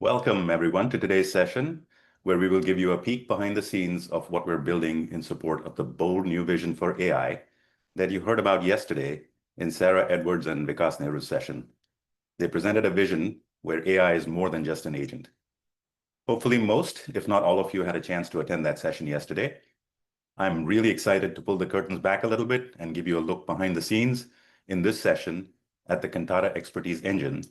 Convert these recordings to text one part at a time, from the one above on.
Welcome, everyone, to today's session, where we will give you a peek behind the scenes of what we're building in support of the bold new vision for AI that you heard about yesterday in Sarah Edwards and Vikas Nehru's session. They presented a vision where AI is more than just an agent. Hopefully most, if not all of you, had a chance to attend that session yesterday. I'm really excited to pull the curtains back a little bit and give you a look behind the scenes in this session at the Kantata expertise engine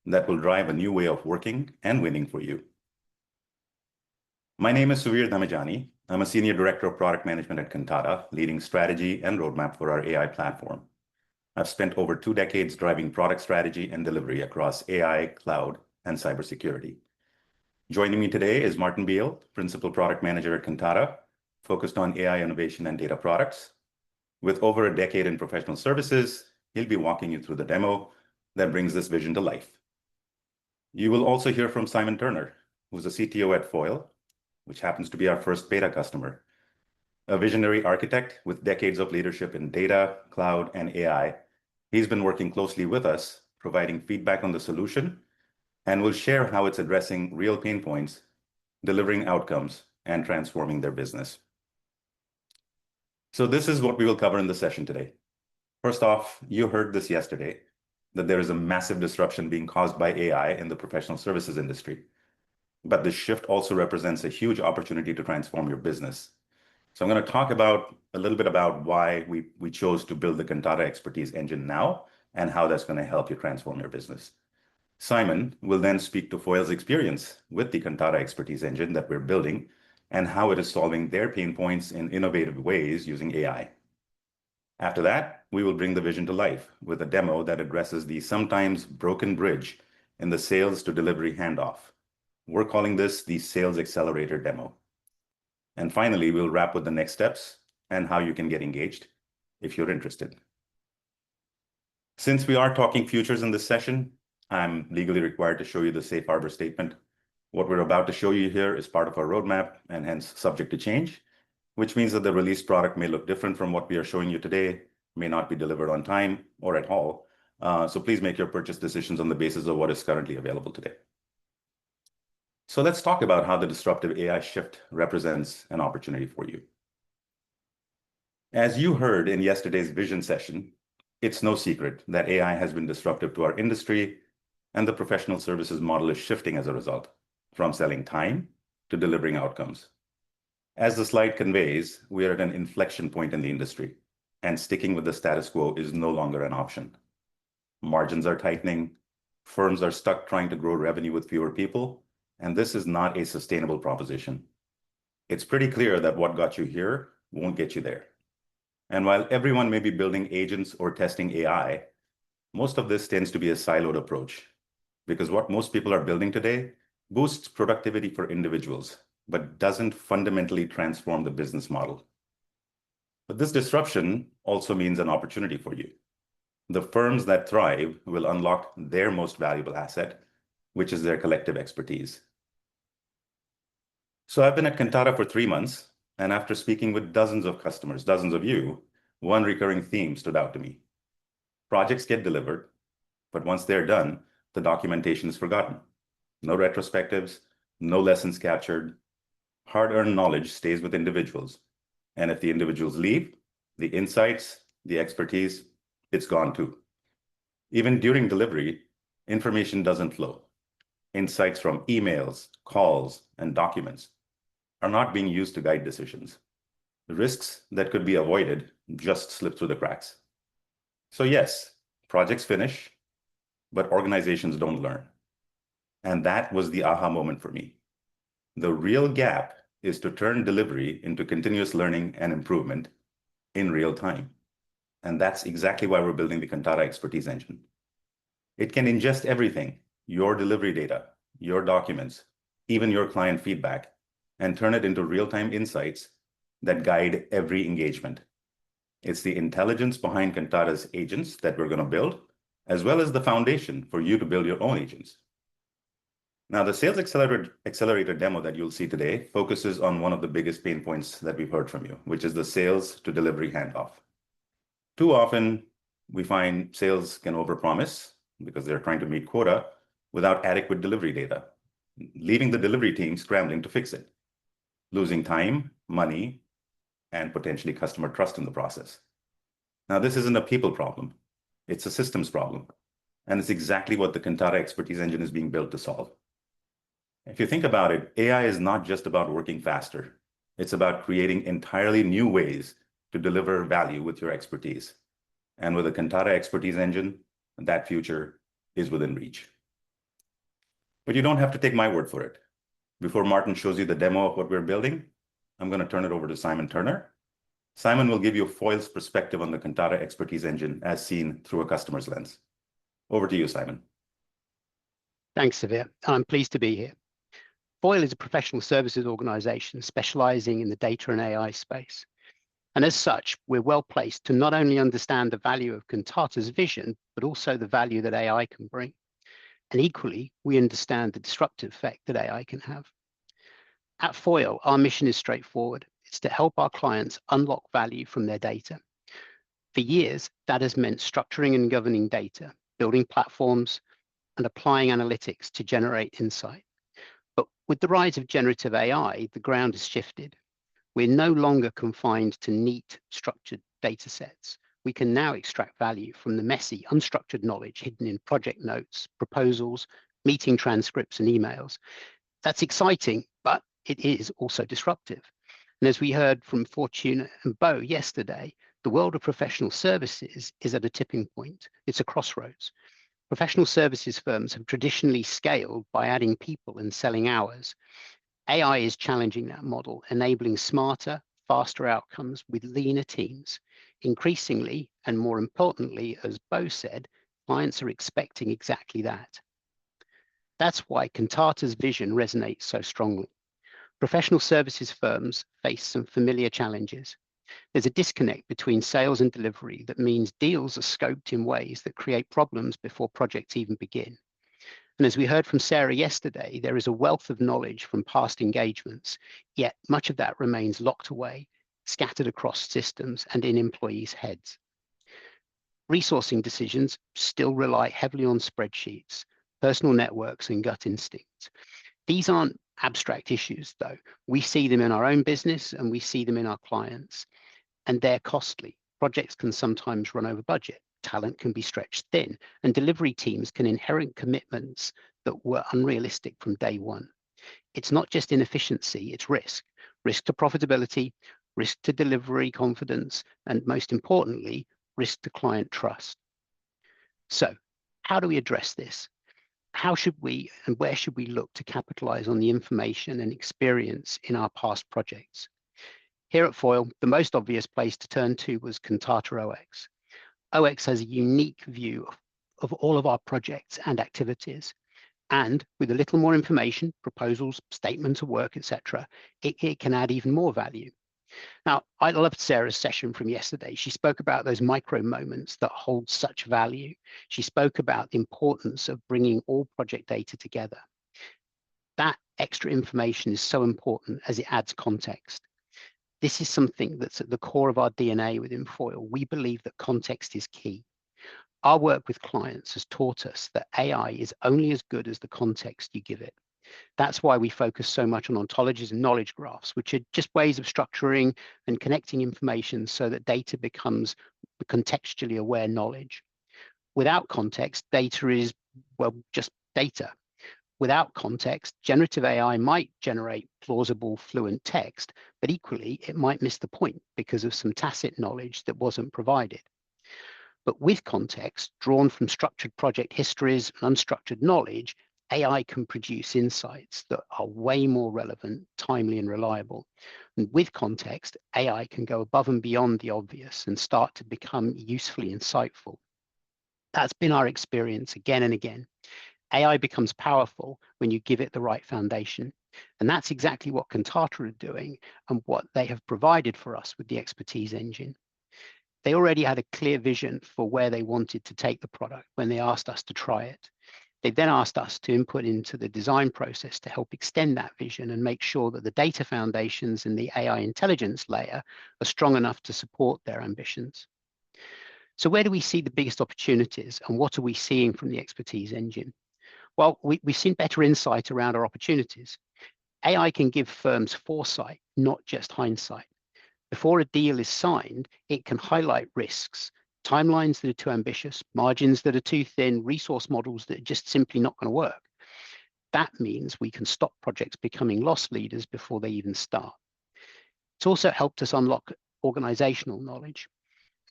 that will drive a new way of working and winning for you. My name is Suvir Dhamijani. I'm a Senior Director of Product Management at Kantata, leading strategy and roadmap for our AI platform. I've spent over 2 decades driving product strategy and delivery across AI, cloud, and cybersecurity. Joining me today is Martin Beal, Principal Product Manager at Kantata, focused on AI innovation and data products. With over a decade in professional services, he'll be walking you through the demo that brings this vision to life. You will also hear from Simon Turner, who's a CTO at Foil, which happens to be our first beta customer. A visionary architect with decades of leadership in data, cloud, and AI, he's been working closely with us, providing feedback on the solution, and will share how it's addressing real pain points, delivering outcomes, and transforming their business. So this is what we will cover in the session today. First off, you heard this yesterday, that there is a massive disruption being caused by AI in the professional services industry. But this shift also represents a huge opportunity to transform your business. So I'm going to talk about a little bit about why we chose to build the Kantata expertise engine now and how that's going to help you transform your business. Simon will then speak to Foil's experience with the Kantata expertise engine that we're building and how it is solving their pain points in innovative ways using AI. After that, we will bring the vision to life with a demo that addresses the sometimes broken bridge in the sales to delivery handoff. We're calling this the Sales Accelerator demo. And finally, we'll wrap with the next steps and how you can get engaged if you're interested. Since we are talking futures in this session, I'm legally required to show you the safe harbor statement. What we're about to show you here is part of our roadmap and hence subject to change, which means that the released product may look different from what we are showing you today, may not be delivered on time or at all. So please make your purchase decisions on the basis of what is currently available today. So let's talk about how the disruptive AI shift represents an opportunity for you. As you heard in yesterday's vision session, it's no secret that AI has been disruptive to our industry, and the professional services model is shifting as a result, from selling time to delivering outcomes. As the slide conveys, we are at an inflection point in the industry, and sticking with the status quo is no longer an option. Margins are tightening, firms are stuck trying to grow revenue with fewer people, and this is not a sustainable proposition. It's pretty clear that what got you here won't get you there. And while everyone may be building agents or testing AI, most of this tends to be a siloed approach, because what most people are building today boosts productivity for individuals, but doesn't fundamentally transform the business model. But this disruption also means an opportunity for you. The firms that thrive will unlock their most valuable asset, which is their collective expertise. So I've been at Kantata for 3 months, and after speaking with dozens of customers, dozens of you, one recurring theme stood out to me. Projects get delivered, but once they're done, the documentation is forgotten. No retrospectives, no lessons captured. Hard-earned knowledge stays with individuals. And if the individuals leave, the insights, the expertise, it's gone too. Even during delivery, information doesn't flow. Insights from emails, calls, and documents are not being used to guide decisions. The risks that could be avoided just slip through the cracks. So yes, projects finish, but organizations don't learn. And that was the aha moment for me. The real gap is to turn delivery into continuous learning and improvement in real time. And that's exactly why we're building the Kantata expertise engine. It can ingest everything, your delivery data, your documents, even your client feedback, and turn it into real-time insights that guide every engagement. It's the intelligence behind Kantata's agents that we're going to build, as well as the foundation for you to build your own agents. Now, the Sales Accelerator demo that you'll see today focuses on one of the biggest pain points that we've heard from you, which is the sales to delivery handoff. Too often, we find sales can overpromise because they're trying to meet quota without adequate delivery data. leaving the delivery team scrambling to fix it, losing time, money, and potentially customer trust in the process. Now, this isn't a people problem. It's a systems problem. And it's exactly what the Kantata expertise engine is being built to solve. If you think about it, AI is not just about working faster. It's about creating entirely new ways to deliver value with your expertise. And with the Kantata expertise engine, that future is within reach. But you don't have to take my word for it. Before Martin shows you the demo of what we're building, I'm going to turn it over to Simon Turner. Simon will give you Foil's perspective on the Kantata expertise engine as seen through a customer's lens. Over to you, Simon. Thanks, Severe. I'm pleased to be here. Foil is a professional services organization specializing in the data and AI space. And as such, we're well placed to not only understand the value of Kantata's vision, but also the value that AI can bring. And equally, we understand the disruptive effect that AI can have. At Foil, our mission is straightforward. It's to help our clients unlock value from their data. For years, that has meant structuring and governing data, building platforms, and applying analytics to generate insight. But with the rise of generative AI, the ground has shifted. We're no longer confined to neat, structured data sets. We can now extract value from the messy, unstructured knowledge hidden in project notes, proposals, meeting transcripts, and emails. That's exciting, but it is also disruptive. And as we heard from Fortune and Bo yesterday, the world of professional services is at a tipping point. It's a crossroads. Professional services firms have traditionally scaled by adding people and selling hours. AI is challenging that model, enabling smarter, faster outcomes with leaner teams. Increasingly, and more importantly, as Bo said, clients are expecting exactly that. That's why Kantata's vision resonates so strongly. Professional services firms face some familiar challenges. There's a disconnect between sales and delivery that means deals are scoped in ways that create problems before projects even begin. And as we heard from Sarah yesterday, there is a wealth of knowledge from past engagements, yet much of that remains locked away, scattered across systems and in employees' heads. Resourcing decisions still rely heavily on spreadsheets, personal networks, and gut instincts. These aren't abstract issues, though. We see them in our own business and we see them in our clients. And they're costly. Projects can sometimes run over budget. Talent can be stretched thin, and delivery teams can inherit commitments that were unrealistic from day one. It's not just inefficiency, it's risk. Risk to profitability, risk to delivery confidence, and most importantly, risk to client trust. So, how do we address this? How should we and where should we look to capitalize on the information and experience in our past projects? Here at Foil, the most obvious place to turn to was Kantata OX. OX has a unique view of all of our projects and activities. And with a little more information, proposals, statements of work, etc., it can add even more value. Now, I loved Sarah's session from yesterday. She spoke about those micro moments that hold such value. She spoke about the importance of bringing all project data together. That extra information is so important as it adds context. This is something that's at the core of our DNA within Foil. We believe that context is key. Our work with clients has taught us that AI is only as good as the context you give it. That's why we focus so much on ontologies and knowledge graphs, which are just ways of structuring and connecting information so that data becomes contextually aware knowledge. Without context, data is, well, just data. Without context, generative AI might generate plausible, fluent text, but equally, it might miss the point because of some tacit knowledge that wasn't provided. But with context, drawn from structured project histories and unstructured knowledge, AI can produce insights that are way more relevant, timely, and reliable. And with context, AI can go above and beyond the obvious and start to become usefully insightful. That's been our experience again and again. AI becomes powerful when you give it the right foundation. And that's exactly what Kantata are doing and what they have provided for us with the expertise engine. They already had a clear vision for where they wanted to take the product when they asked us to try it. They then asked us to input into the design process to help extend that vision and make sure that the data foundations and the AI intelligence layer are strong enough to support their ambitions. So where do we see the biggest opportunities and what are we seeing from the expertise engine? Well, we've seen better insight around our opportunities. AI can give firms foresight, not just hindsight. Before a deal is signed, it can highlight risks, timelines that are too ambitious, margins that are too thin, resource models that are just simply not going to work. That means we can stop projects becoming loss leaders before they even start. It's also helped us unlock organizational knowledge.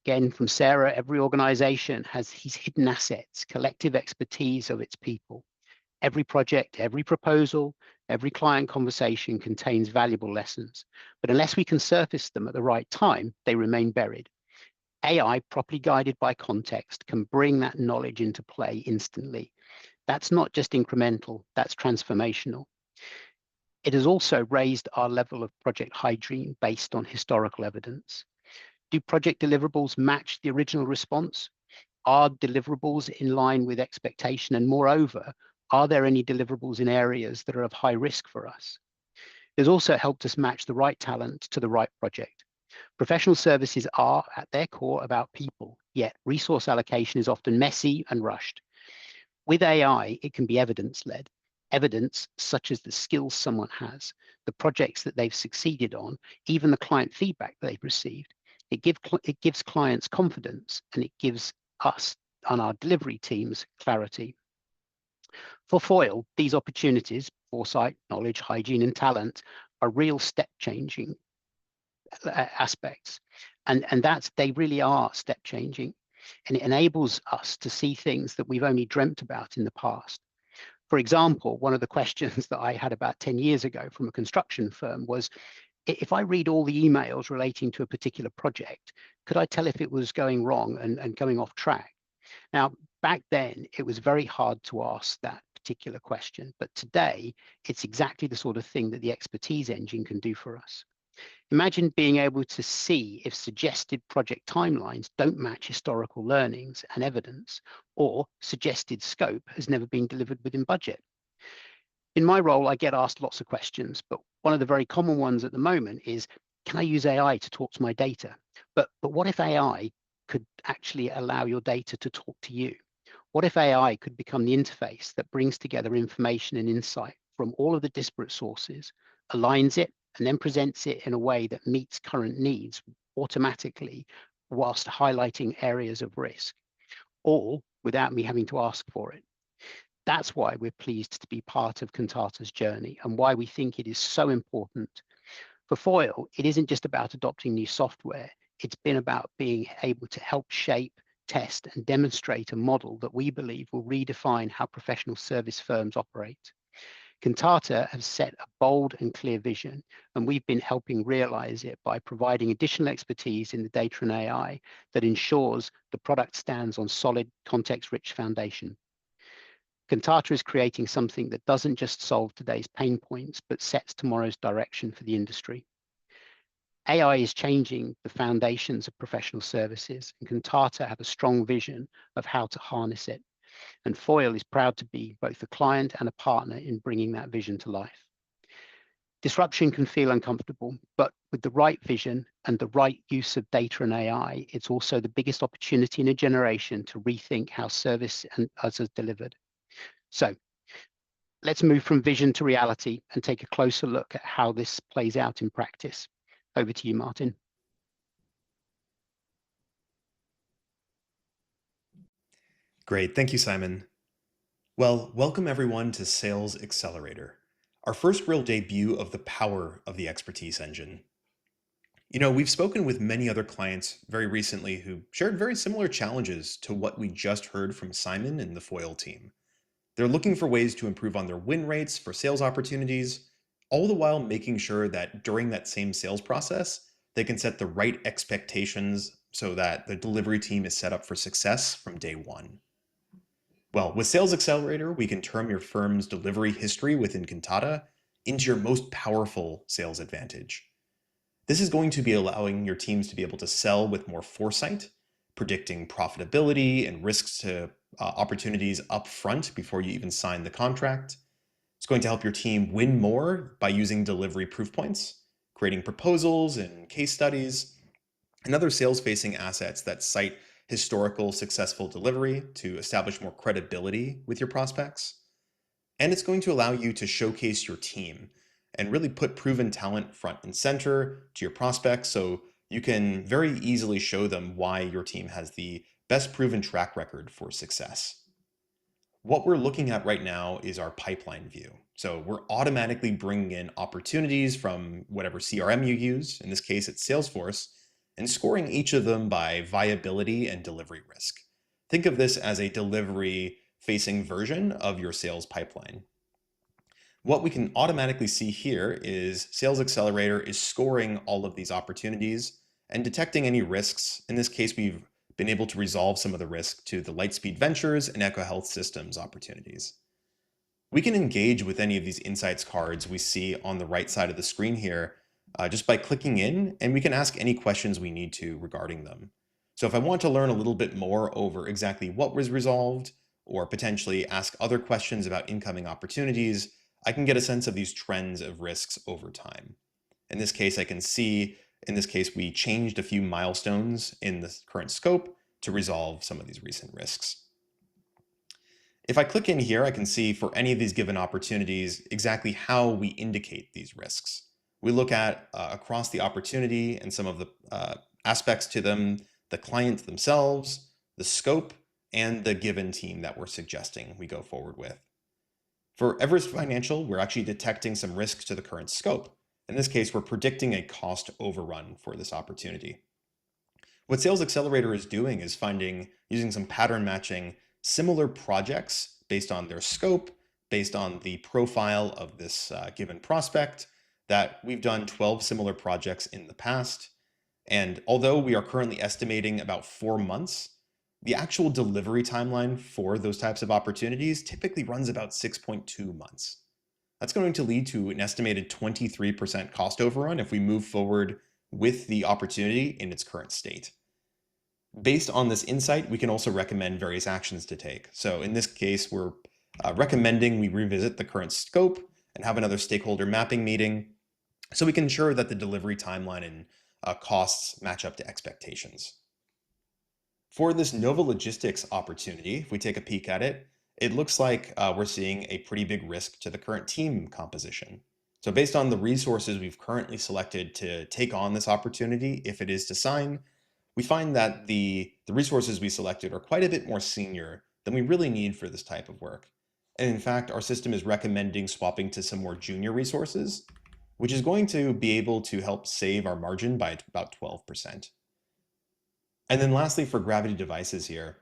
Again, from Sarah, every organization has these hidden assets, collective expertise of its people. Every project, every proposal, every client conversation contains valuable lessons. But unless we can surface them at the right time, they remain buried. AI, properly guided by context, can bring that knowledge into play instantly. That's not just incremental, that's transformational. It has also raised our level of project hygiene based on historical evidence. Do project deliverables match the original response? Are deliverables in line with expectation? And moreover, are there any deliverables in areas that are of high risk for us? It's also helped us match the right talent to the right project. Professional services are, at their core, about people, yet resource allocation is often messy and rushed. With AI, it can be evidence-led. Evidence such as the skills someone has, the projects that they've succeeded on, even the client feedback they've received. It gives clients confidence, and it gives us and our delivery teams clarity. For Foil, these opportunities, foresight, knowledge, hygiene, and talent, are real step-changing aspects. And they really are step-changing. And it enables us to see things that we've only dreamt about in the past. For example, one of the questions that I had about 10 years ago from a construction firm was, if I read all the emails relating to a particular project, could I tell if it was going wrong and going off track? Now, back then, it was very hard to ask that particular question, but today, it's exactly the sort of thing that the expertise engine can do for us. Imagine being able to see if suggested project timelines don't match historical learnings and evidence, or suggested scope has never been delivered within budget. In my role, I get asked lots of questions, but one of the very common ones at the moment is, can I use AI to talk to my data? But what if AI could actually allow your data to talk to you? What if AI could become the interface that brings together information and insight from all of the disparate sources, aligns it, and then presents it in a way that meets current needs automatically, whilst highlighting areas of risk, all without me having to ask for it? That's why we're pleased to be part of Kantata's journey, and why we think it is so important. For Foil, it isn't just about adopting new software. It's been about being able to help shape, test, and demonstrate a model that we believe will redefine how professional service firms operate. Kantata has set a bold and clear vision, and we've been helping realize it by providing additional expertise in the data and AI that ensures the product stands on solid, context-rich foundation. Kantata is creating something that doesn't just solve today's pain points, but sets tomorrow's direction for the industry. AI is changing the foundations of professional services, and Kantata have a strong vision of how to harness it. And Foil is proud to be both a client and a partner in bringing that vision to life. Disruption can feel uncomfortable, but with the right vision and the right use of data and AI, it's also the biggest opportunity in a generation to rethink how service and us is delivered. So let's move from vision to reality and take a closer look at how this plays out in practice. Over to you, Martin. Great, thank you, Simon. Well, welcome everyone to Sales Accelerator, our first real debut of the power of the expertise engine. You know, we've spoken with many other clients very recently who shared very similar challenges to what we just heard from Simon and the Foil team. They're looking for ways to improve on their win rates for sales opportunities, all the while making sure that during that same sales process, they can set the right expectations so that the delivery team is set up for success from day one. Well, with Sales Accelerator, we can turn your firm's delivery history within Kantata into your most powerful sales advantage. This is going to be allowing your teams to be able to sell with more foresight, predicting profitability and risks to opportunities up front before you even sign the contract. It's going to help your team win more by using delivery proof points, creating proposals and case studies, and other sales-facing assets that cite historical successful delivery to establish more credibility with your prospects. And it's going to allow you to showcase your team and really put proven talent front and center to your prospects, so you can very easily show them why your team has the best proven track record for success. What we're looking at right now is our pipeline view. So we're automatically bringing in opportunities from whatever CRM you use, in this case it's Salesforce, and scoring each of them by viability and delivery risk. Think of this as a delivery-facing version of your sales pipeline. What we can automatically see here is Sales Accelerator is scoring all of these opportunities and detecting any risks. In this case, we've been able to resolve some of the risk to the Lightspeed Ventures and EcoHealth Systems opportunities. We can engage with any of these insights cards we see on the right side of the screen here just by clicking in, and we can ask any questions we need to regarding them. So if I want to learn a little bit more over exactly what was resolved, or potentially ask other questions about incoming opportunities, I can get a sense of these trends of risks over time. In this case, I can see, in this case, we changed a few milestones in the current scope to resolve some of these recent risks. If I click in here, I can see for any of these given opportunities exactly how we indicate these risks. We look at across the opportunity and some of the aspects to them, the client themselves, the scope, and the given team that we're suggesting we go forward with. For Everest Financial, we're actually detecting some risks to the current scope. In this case, we're predicting a cost overrun for this opportunity. What Sales Accelerator is doing is using some pattern matching, similar projects based on their scope, based on the profile of this given prospect, that we've done 12 similar projects in the past. And although we are currently estimating about 4 months, the actual delivery timeline for those types of opportunities typically runs about 6.2 months. That's going to lead to an estimated 23% cost overrun if we move forward with the opportunity in its current state. Based on this insight, we can also recommend various actions to take. So in this case, we're recommending we revisit the current scope and have another stakeholder mapping meeting so we can ensure that the delivery timeline and costs match up to expectations. For this Nova Logistics opportunity, if we take a peek at it, it looks like we're seeing a pretty big risk to the current team composition. So based on the resources we've currently selected to take on this opportunity, if it is to sign, we find that the resources we selected are quite a bit more senior than we really need for this type of work. And in fact, our system is recommending swapping to some more junior resources, which is going to be able to help save our margin by about 12%. And then lastly, for Gravity Devices here,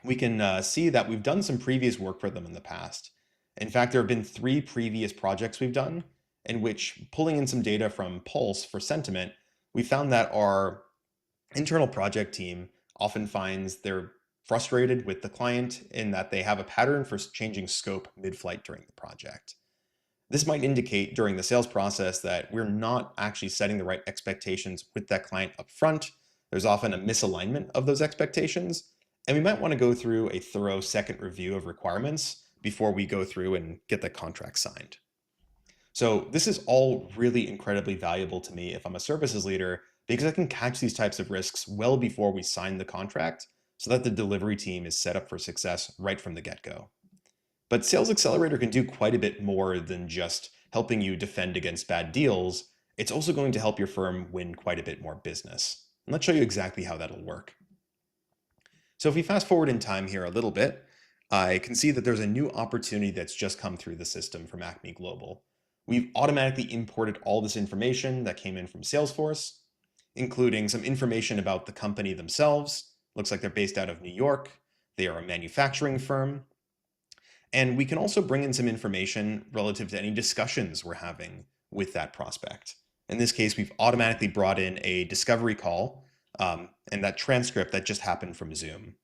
we can see that we've done some previous work for them in the past. In fact, there have been 3 previous projects we've done in which, pulling in some data from Pulse for sentiment, we found that our internal project team often finds they're frustrated with the client in that they have a pattern for changing scope mid-flight during the project. This might indicate during the sales process that we're not actually setting the right expectations with that client up front. There's often a misalignment of those expectations, and we might want to go through a thorough second review of requirements before we go through and get the contract signed. So this is all really incredibly valuable to me if I'm a services leader, because I can catch these types of risks well before we sign the contract so that the delivery team is set up for success right from the get-go. But Sales Accelerator can do quite a bit more than just helping you defend against bad deals. It's also going to help your firm win quite a bit more business. And let's show you exactly how that'll work. So if we fast forward in time here a little bit, I can see that there's a new opportunity that's just come through the system from Acme Global. We've automatically imported all this information that came in from Salesforce, including some information about the company themselves. Looks like they're based out of New York. They are a manufacturing firm. And we can also bring in some information relative to any discussions we're having with that prospect. In this case, we've automatically brought in a discovery call and that transcript that just happened from Zoom.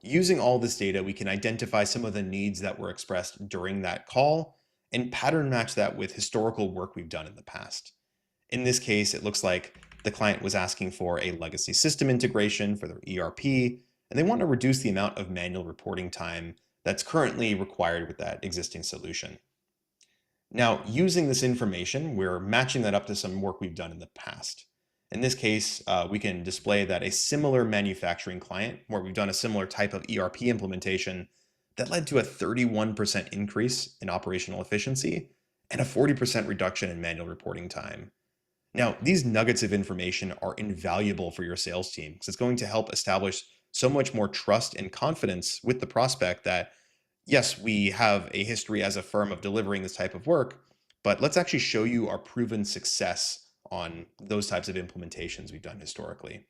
Using all this data, we can identify some of the needs that were expressed during that call and pattern match that with historical work we've done in the past. In this case, it looks like the client was asking for a legacy system integration for their ERP, and they want to reduce the amount of manual reporting time that's currently required with that existing solution. Now, using this information, we're matching that up to some work we've done in the past. In this case, we can display that a similar manufacturing client, where we've done a similar type of ERP implementation, that led to a 31% increase in operational efficiency and a 40% reduction in manual reporting time. Now, these nuggets of information are invaluable for your sales team because it's going to help establish so much more trust and confidence with the prospect that, yes, we have a history as a firm of delivering this type of work, but let's actually show you our proven success on those types of implementations we've done historically.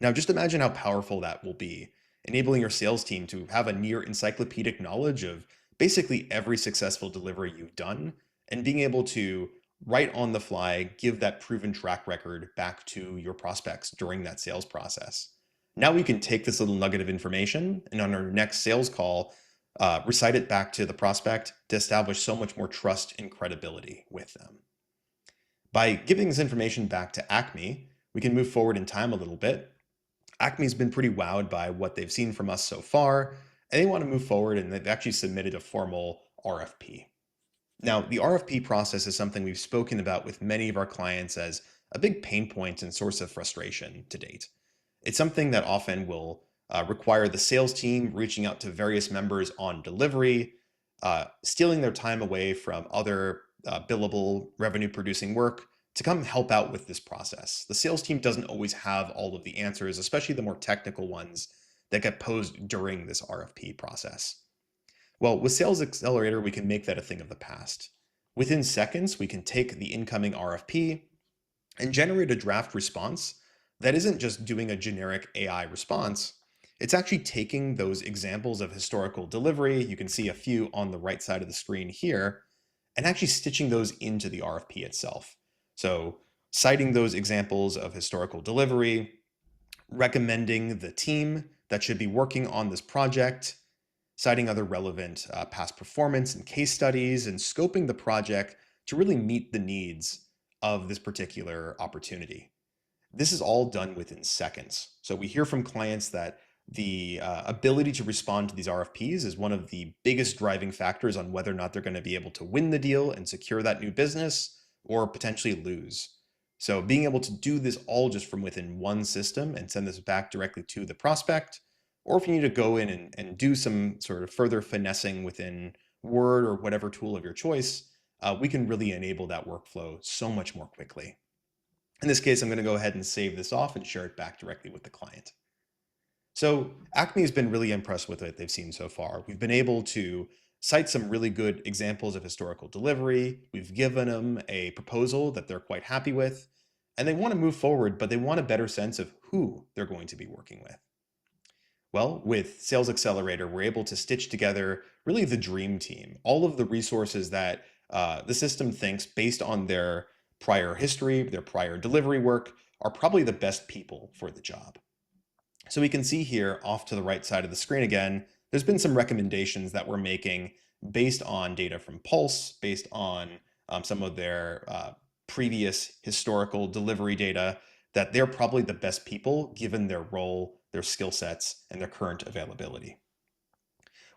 Now, just imagine how powerful that will be, enabling your sales team to have a near encyclopedic knowledge of basically every successful delivery you've done and being able to, right on the fly, give that proven track record back to your prospects during that sales process. Now we can take this little nugget of information and on our next sales call, recite it back to the prospect to establish so much more trust and credibility with them. By giving this information back to Acme, we can move forward in time a little bit. Acme's been pretty wowed by what they've seen from us so far, and they want to move forward, and they've actually submitted a formal RFP. Now, the RFP process is something we've spoken about with many of our clients as a big pain point and source of frustration to date. It's something that often will require the sales team reaching out to various members on delivery, stealing their time away from other billable revenue producing work to come help out with this process. The sales team doesn't always have all of the answers, especially the more technical ones that get posed during this RFP process. Well, with Sales Accelerator, we can make that a thing of the past. Within seconds, we can take the incoming RFP and generate a draft response that isn't just doing a generic AI response. It's actually taking those examples of historical delivery, you can see a few on the right side of the screen here, and actually stitching those into the RFP itself. So citing those examples of historical delivery, recommending the team that should be working on this project, citing other relevant past performance and case studies, and scoping the project to really meet the needs of this particular opportunity. This is all done within seconds. So we hear from clients that the ability to respond to these RFPs is one of the biggest driving factors on whether or not they're going to be able to win the deal and secure that new business or potentially lose. So being able to do this all just from within one system and send this back directly to the prospect, or if you need to go in and do some sort of further finessing within Word or whatever tool of your choice, we can really enable that workflow so much more quickly. In this case, I'm going to go ahead and save this off and share it back directly with the client. So Acme has been really impressed with what they've seen so far. We've been able to cite some really good examples of historical delivery. We've given them a proposal that they're quite happy with, and they want to move forward, but they want a better sense of who they're going to be working with. Well, with Sales Accelerator, we're able to stitch together really the dream team, all of the resources that the system thinks based on their prior history, their prior delivery work, are probably the best people for the job. So we can see here off to the right side of the screen again, there's been some recommendations that we're making based on data from Pulse, based on some of their previous historical delivery data, that they're probably the best people given their role, their skill sets, and their current availability.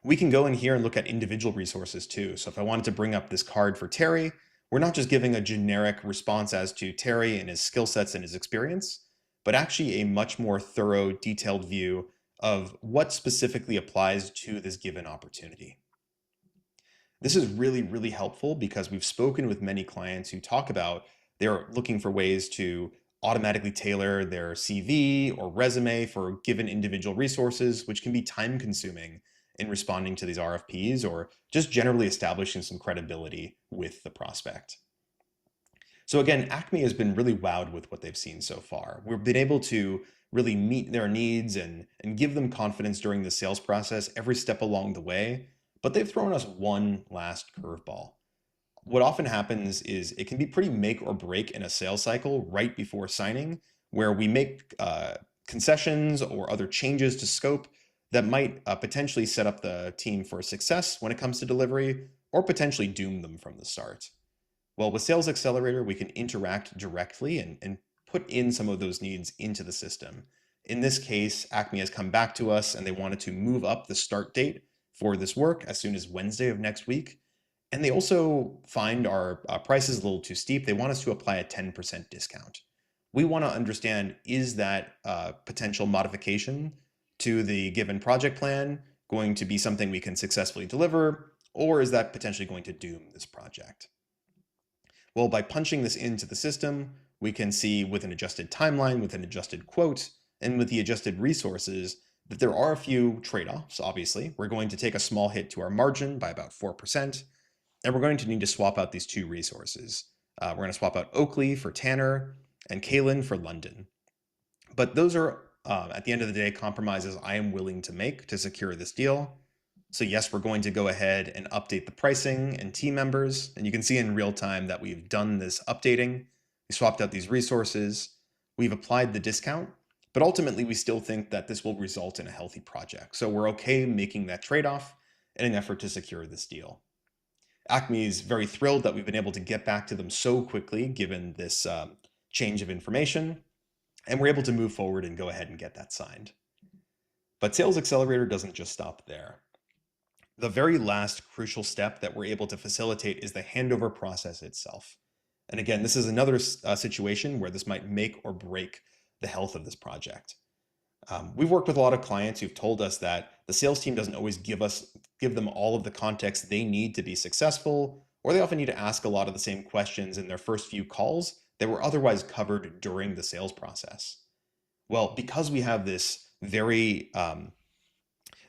We can go in here and look at individual resources too. So if I wanted to bring up this card for Terry, we're not just giving a generic response as to Terry and his skill sets and his experience, but actually a much more thorough, detailed view of what specifically applies to this given opportunity. This is really, really helpful because we've spoken with many clients who talk about they're looking for ways to automatically tailor their CV or resume for given individual resources, which can be time consuming in responding to these RFPs or just generally establishing some credibility with the prospect. So again, Acme has been really wowed with what they've seen so far. We've been able to really meet their needs and give them confidence during the sales process every step along the way, but they've thrown us one last curveball. What often happens is it can be pretty make or break in a sales cycle right before signing, where we make concessions or other changes to scope that might potentially set up the team for success when it comes to delivery or potentially doom them from the start. Well, with Sales Accelerator, we can interact directly and put in some of those needs into the system. In this case, Acme has come back to us and they wanted to move up the start date for this work as soon as Wednesday of next week. And they also find our prices a little too steep. They want us to apply a 10% discount. We want to understand, is that potential modification to the given project plan going to be something we can successfully deliver, or is that potentially going to doom this project? Well, by punching this into the system, we can see with an adjusted timeline, with an adjusted quote, and with the adjusted resources that there are a few trade-offs, obviously. We're going to take a small hit to our margin by about 4%, and we're going to need to swap out these two resources. We're going to swap out Oakley for Tanner and Kalen for London. But those are, at the end of the day, compromises I am willing to make to secure this deal. So yes, we're going to go ahead and update the pricing and team members. And you can see in real time that we've done this updating. We swapped out these resources. We've applied the discount, but ultimately we still think that this will result in a healthy project. So we're okay making that trade-off in an effort to secure this deal. Acme is very thrilled that we've been able to get back to them so quickly given this change of information, and we're able to move forward and go ahead and get that signed. But Sales Accelerator doesn't just stop there. The very last crucial step that we're able to facilitate is the handover process itself. And again, this is another situation where this might make or break the health of this project. We've worked with a lot of clients who've told us that the sales team doesn't always give them all of the context they need to be successful, or they often need to ask a lot of the same questions in their first few calls that were otherwise covered during the sales process. Well, because we have this very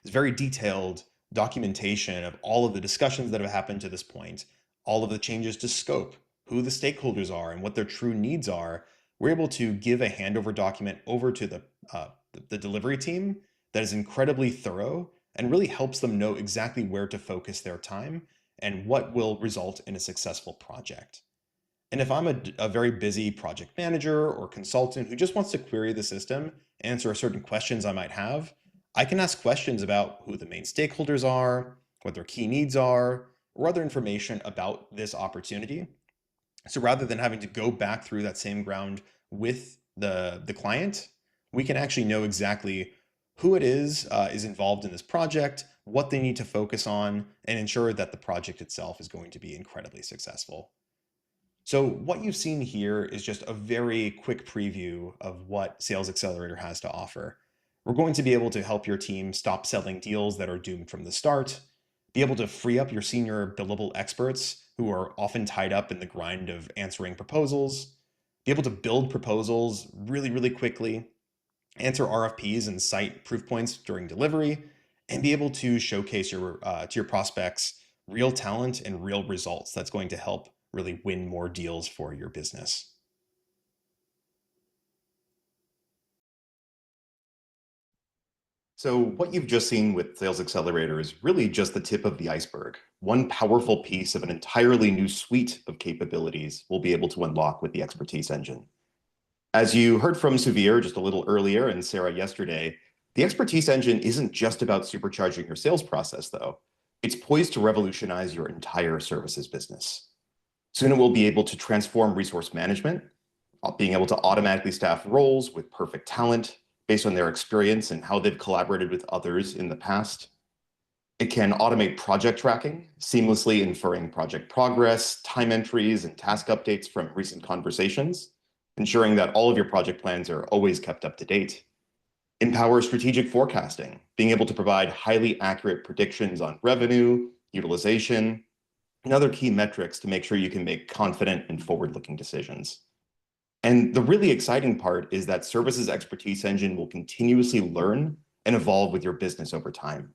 detailed documentation of all of the discussions that have happened to this point, all of the changes to scope, who the stakeholders are, and what their true needs are, we're able to give a handover document over to the delivery team that is incredibly thorough and really helps them know exactly where to focus their time and what will result in a successful project. And if I'm a very busy project manager or consultant who just wants to query the system, answer certain questions I might have, I can ask questions about who the main stakeholders are, what their key needs are, or other information about this opportunity. So rather than having to go back through that same ground with the client, we can actually know exactly who it is involved in this project, what they need to focus on, and ensure that the project itself is going to be incredibly successful. So what you've seen here is just a very quick preview of what Sales Accelerator has to offer. We're going to be able to help your team stop selling deals that are doomed from the start, be able to free up your senior billable experts who are often tied up in the grind of answering proposals, be able to build proposals really, really quickly, answer RFPs and cite proof points during delivery, and be able to showcase to your prospects real talent and real results that's going to help really win more deals for your business. So what you've just seen with Sales Accelerator is really just the tip of the iceberg. One powerful piece of an entirely new suite of capabilities we'll be able to unlock with the Expertise Engine. As you heard from Suvir just a little earlier and Sarah yesterday, the Expertise Engine isn't just about supercharging your sales process, though. It's poised to revolutionize your entire services business. Soon it will be able to transform resource management, being able to automatically staff roles with perfect talent based on their experience and how they've collaborated with others in the past. It can automate project tracking, seamlessly inferring project progress, time entries, and task updates from recent conversations, ensuring that all of your project plans are always kept up to date. Empower strategic forecasting, being able to provide highly accurate predictions on revenue, utilization, and other key metrics to make sure you can make confident and forward-looking decisions. And the really exciting part is that Services Expertise Engine will continuously learn and evolve with your business over time.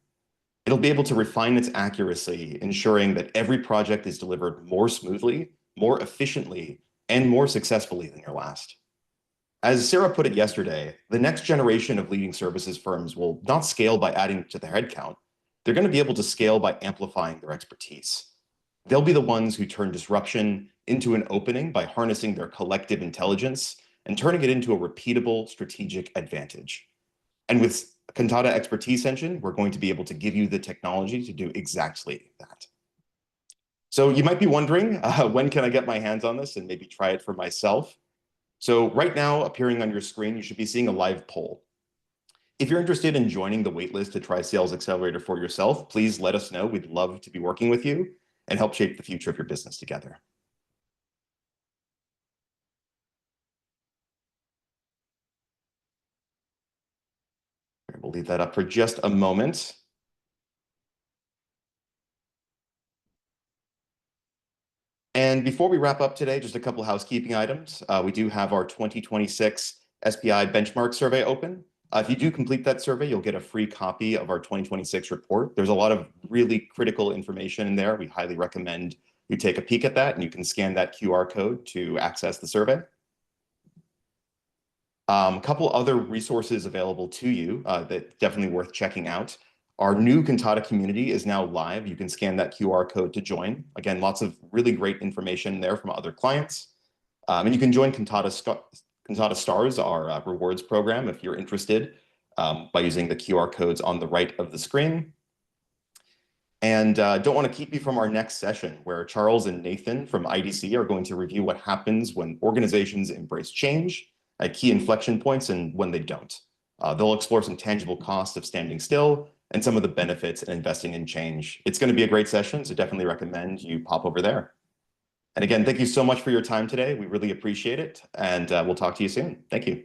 It'll be able to refine its accuracy, ensuring that every project is delivered more smoothly, more efficiently, and more successfully than your last. As Sarah put it yesterday, the next generation of leading services firms will not scale by adding to their headcount. They're going to be able to scale by amplifying their expertise. They'll be the ones who turn disruption into an opening by harnessing their collective intelligence and turning it into a repeatable strategic advantage. And with Kantata Expertise Engine, we're going to be able to give you the technology to do exactly that. So you might be wondering, when can I get my hands on this and maybe try it for myself? So right now, appearing on your screen, you should be seeing a live poll. If you're interested in joining the waitlist to try Sales Accelerator for yourself, please let us know. We'd love to be working with you and help shape the future of your business together. We'll leave that up for just a moment. And before we wrap up today, just a couple housekeeping items. We do have our 2026 SPI benchmark survey open. If you do complete that survey, you'll get a free copy of our 2026 report. There's a lot of really critical information in there. We highly recommend you take a peek at that, and you can scan that QR code to access the survey. A couple other resources available to you that definitely worth checking out. Our new Kantata community is now live. You can scan that QR code to join. Again, lots of really great information there from other clients. And you can join Kantata Stars, our rewards program, if you're interested, by using the QR codes on the right of the screen. And don't want to keep you from our next session, where Charles and Nathan from IDC are going to review what happens when organizations embrace change at key inflection points and when they don't. They'll explore some tangible costs of standing still and some of the benefits in investing in change. It's going to be a great session, so definitely recommend you pop over there. And again, thank you so much for your time today. We really appreciate it, and we'll talk to you soon. Thank you.